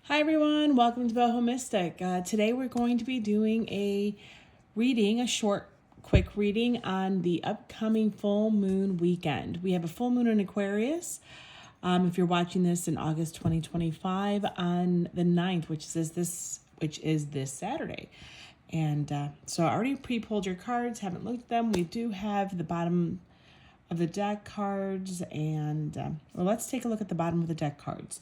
Hi everyone, welcome to BohoMystic. Today we're going to be doing a short, quick reading on the upcoming full moon weekend. We have a full moon in Aquarius. If you're watching this in August 2025 on the 9th, which is this Saturday. And so I already pre-pulled your cards, haven't looked at them. We do have the bottom of the deck cards and well, let's take a look at the bottom of the deck cards.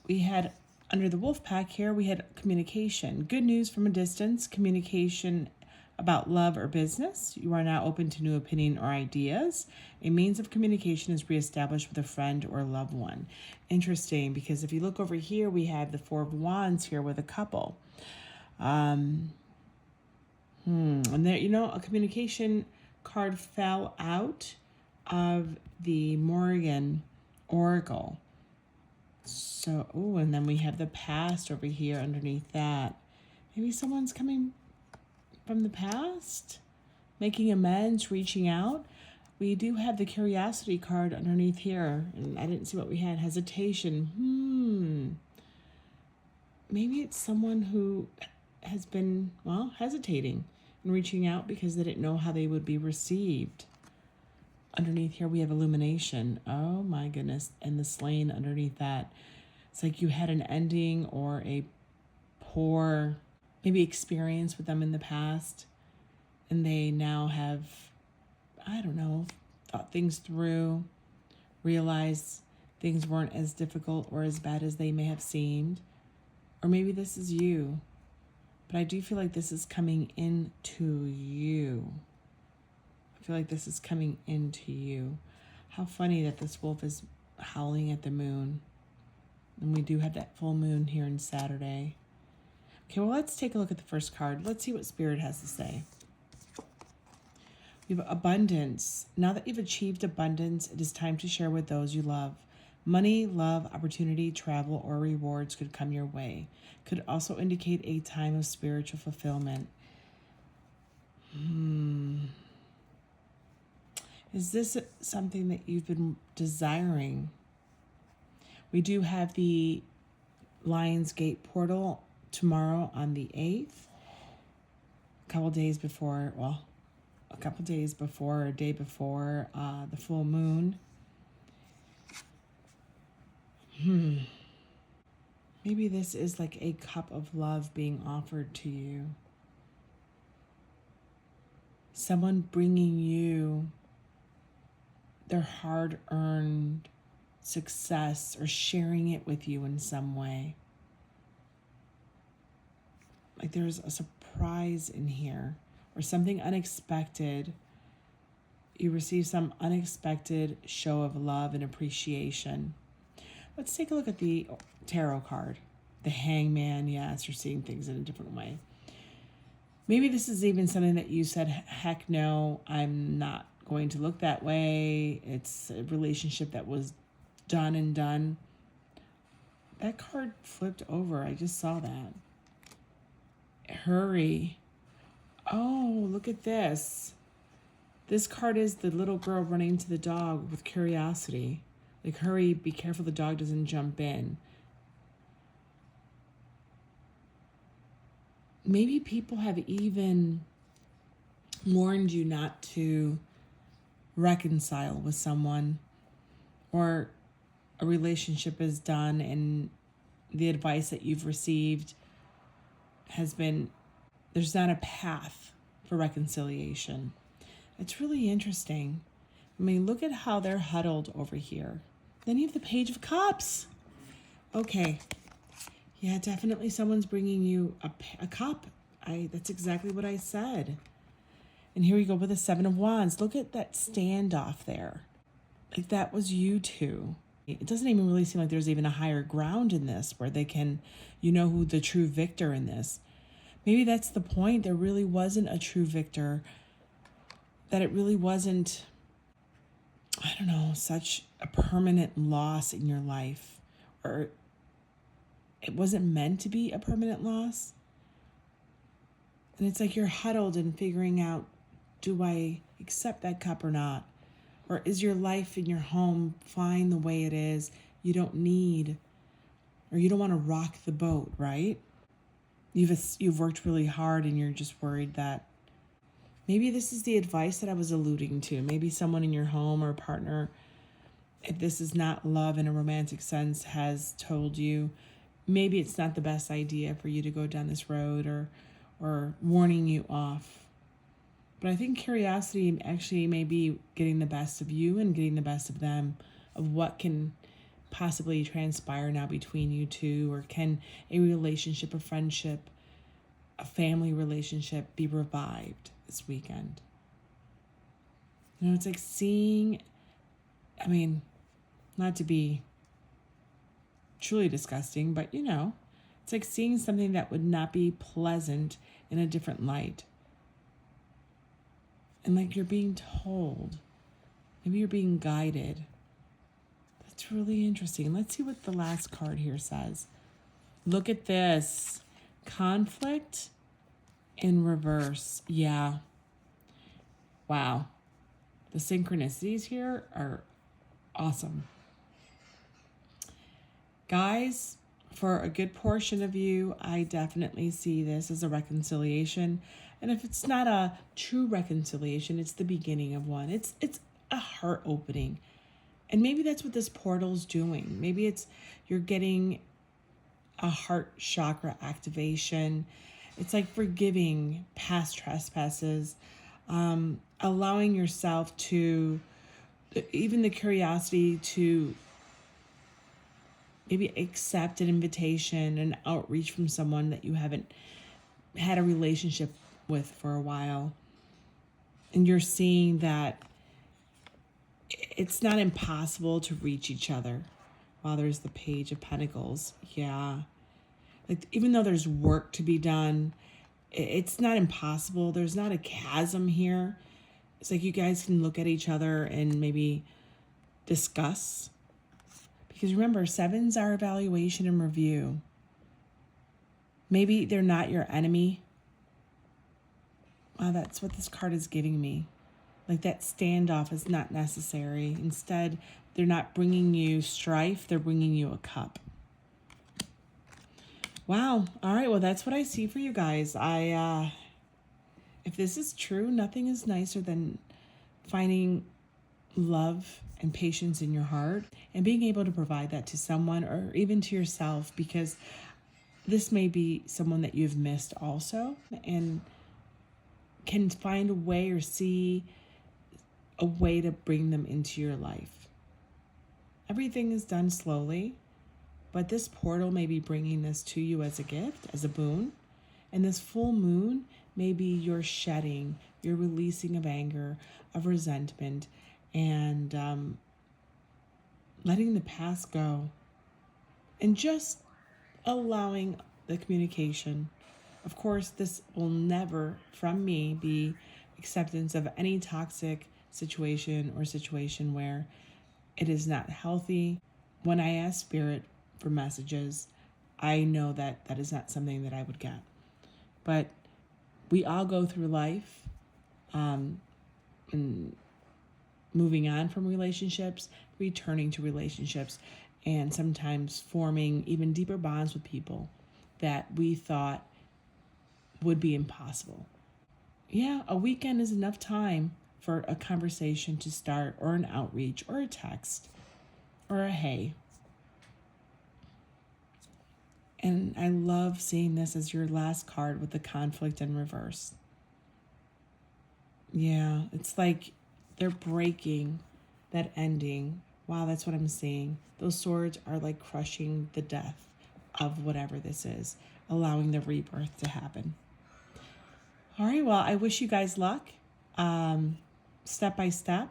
We had under the wolf pack here, we had communication. Good news from a distance, communication about love or business. You are now open to new opinion or ideas. A means of communication is reestablished with a friend or loved one. Interesting, because if you look over here, we have the Four of Wands here with a couple. And there, a communication card fell out of the Morgan Oracle. So, and then we have the past over here underneath that. Maybe someone's coming from the past, making amends, reaching out. We do have the curiosity card underneath here, and I didn't see what we had. Hesitation. Maybe it's someone who has been, hesitating and reaching out because they didn't know how they would be received. Underneath here, we have illumination. Oh my goodness. And the slain underneath that. It's like you had an ending or a poor, maybe experience with them in the past. And they now have, thought things through, realized things weren't as difficult or as bad as they may have seemed. Or maybe this is you. But I do feel like this is coming into you. I feel like this is coming into you. How funny that this wolf is howling at the moon. And we do have that full moon here on Saturday. Okay, well, let's take a look at the first card. Let's see what Spirit has to say. We have abundance. Now that you've achieved abundance, it is time to share with those you love. Money, love, opportunity, travel, or rewards could come your way. Could also indicate a time of spiritual fulfillment. Is this something that you've been desiring? We do have the Lionsgate portal tomorrow on the 8th. A couple days before or a day before the full moon. Maybe this is like a cup of love being offered to you. Someone bringing you their hard-earned success or sharing it with you in some way. Like there's a surprise in here or something unexpected. You receive some unexpected show of love and appreciation. Let's take a look at the tarot card. The Hangman. Yes, you're seeing things in a different way. Maybe this is even something that you said, heck no, I'm not going to look that way. It's a relationship that was done and done. That card flipped over. I just saw that. Hurry. Oh, look at this. This card is the little girl running to the dog with curiosity. Like, hurry, be careful the dog doesn't jump in. Maybe people have even warned you not to reconcile with someone, or a relationship is done and the advice that you've received has been, there's not a path for reconciliation. It's really interesting. I mean, look at how they're huddled over here. Then you have the Page of Cups. Okay. Yeah, definitely someone's bringing you a cup. That's exactly what I said. And here we go with the Seven of Wands. Look at that standoff there. Like that was you two. It doesn't even really seem like there's even a higher ground in this where they can, who the true victor in this. Maybe that's the point. There really wasn't a true victor. That it really wasn't, such a permanent loss in your life. Or it wasn't meant to be a permanent loss. And it's like you're huddled and figuring out, do I accept that cup or not? Or is your life in your home fine the way it is? You don't need or you don't want to rock the boat, right? You've worked really hard and you're just worried that maybe this is the advice that I was alluding to. Maybe someone in your home or partner, if this is not love in a romantic sense, has told you maybe it's not the best idea for you to go down this road, or warning you off. But I think curiosity actually may be getting the best of you and getting the best of them, of what can possibly transpire now between you two, or can a relationship, a friendship, a family relationship be revived this weekend. You know, it's like seeing, I mean, not to be truly disgusting, but you know, it's like seeing something that would not be pleasant in a different light. And like you're being told, maybe you're being guided. That's really interesting. Let's see what the last card here says. Look at this. Conflict in reverse. Yeah. Wow. The synchronicities here are awesome. Guys, for a good portion of you, I definitely see this as a reconciliation. And if it's not a true reconciliation, it's the beginning of one. It's a heart opening. And maybe that's what this portal's doing. Maybe it's you're getting a heart chakra activation. It's like forgiving past trespasses, allowing yourself to, even the curiosity to maybe accept an invitation, an outreach from someone that you haven't had a relationship with for a while. And you're seeing that it's not impossible to reach each other. Wow, there's the Page of Pentacles. Yeah. Like, even though there's work to be done, it's not impossible. There's not a chasm here. It's like you guys can look at each other and maybe discuss. Because remember, sevens are evaluation and review. Maybe they're not your enemy. Wow, that's what this card is giving me. Like, that standoff is not necessary. Instead, they're not bringing you strife. They're bringing you a cup. Wow. All right. Well, that's what I see for you guys. If this is true, nothing is nicer than finding love and patience in your heart and being able to provide that to someone, or even to yourself, because this may be someone that you've missed also, and can find a way or see a way to bring them into your life. Everything is done slowly, but this portal may be bringing this to you as a gift, as a boon. And this full moon may be your shedding, your releasing of anger, of resentment, and letting the past go. And just allowing the communication. Of course, this will never, from me, be acceptance of any toxic situation or situation where it is not healthy. When I ask Spirit for messages, I know that that is not something that I would get. But we all go through life, and moving on from relationships, returning to relationships, and sometimes forming even deeper bonds with people that we thought would be impossible. Yeah, a weekend is enough time for a conversation to start, or an outreach, or a text, or a hey. And I love seeing this as your last card with the conflict in reverse. Yeah, it's like they're breaking that ending. Wow, that's what I'm seeing. Those swords are like crushing the death of whatever this is, allowing the rebirth to happen. All right, well, I wish you guys luck, step by step.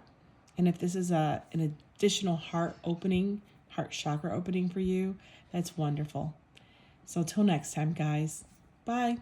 And if this is an additional heart chakra opening for you, that's wonderful. So till next time, guys. Bye.